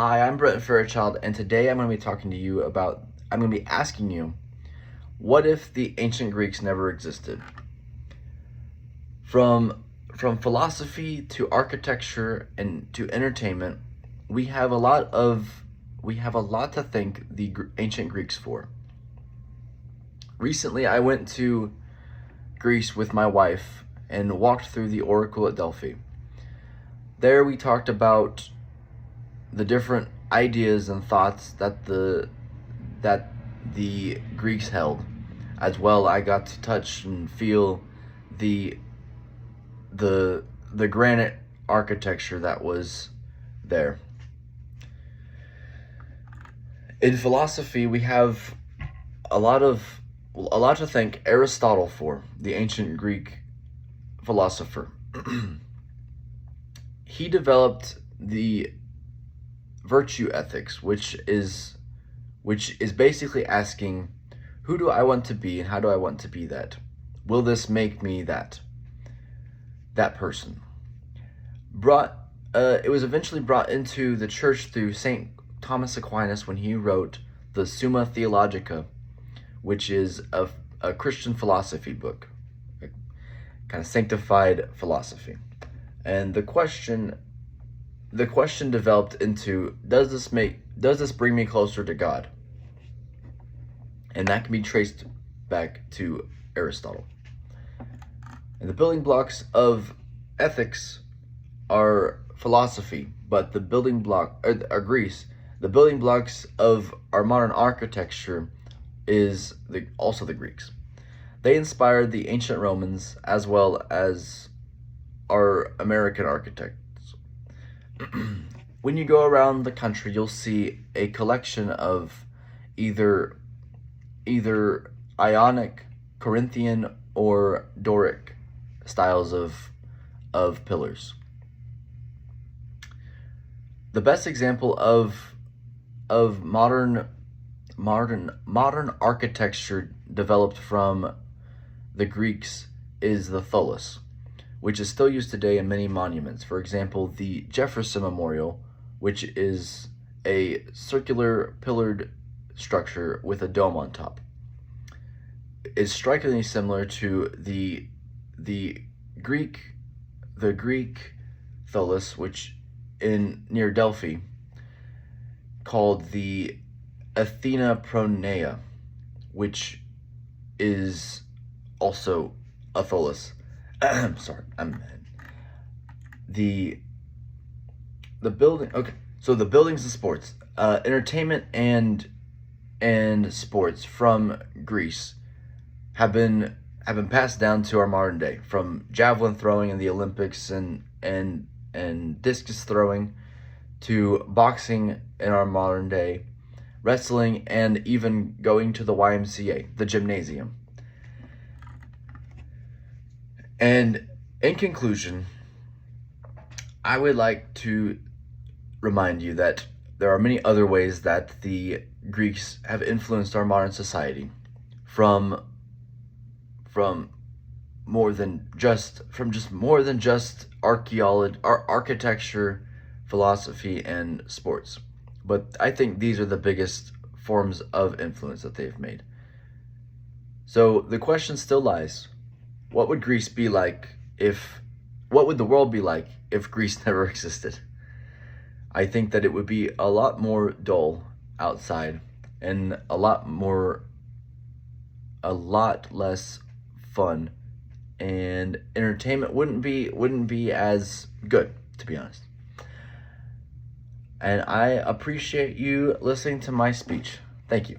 Hi, I'm Brett Fairchild, and today I'm going to be I'm going to be asking you, what if the ancient Greeks never existed? From philosophy to architecture and to entertainment, we have a lot to thank the ancient Greeks for. Recently, I went to Greece with my wife and walked through the Oracle at Delphi. There we talked about the different ideas and thoughts that the Greeks held. As well, I got to touch and feel the the granite architecture that was there. In philosophy, we have a lot to thank Aristotle for, the ancient Greek philosopher. He developed the virtue ethics, which is basically asking, who do I want to be and how do I want to be that? Will this make me that person? It was eventually brought into the church through Saint Thomas Aquinas when he wrote the Summa Theologica, which is a Christian philosophy book, a kind of sanctified philosophy. And the question developed into, does this bring me closer to God? And that can be traced back to Aristotle. And the building blocks of ethics are philosophy, but the building block are Greece. The building blocks of our modern architecture is also the Greeks. They inspired the ancient Romans as well as our American architects. When you go around the country, you'll see a collection of either Ionic, Corinthian, or Doric styles of pillars. The best example of modern architecture developed from the Greeks is the tholos, which is still used today in many monuments. For example, the Jefferson Memorial, which is a circular pillared structure with a dome on top, is strikingly similar to the Greek tholos, which near Delphi, called the Athena Pronaea, which is also a tholos. Sorry, the building. Okay, so the buildings and sports, entertainment and sports from Greece have been passed down to our modern day, from javelin throwing in the Olympics and discus throwing to boxing in our modern day, wrestling, and even going to the YMCA, the gymnasium. And in conclusion, I would like to remind you that there are many other ways that the Greeks have influenced our modern society, from more than just archaeology, architecture, philosophy, and sports. But I think these are the biggest forms of influence that they've made. So the question still lies: what would Greece be like what would the world be like if Greece never existed? I think that it would be a lot more dull outside and a lot less fun, and entertainment wouldn't be as good, to be honest. And I appreciate you listening to my speech. Thank you.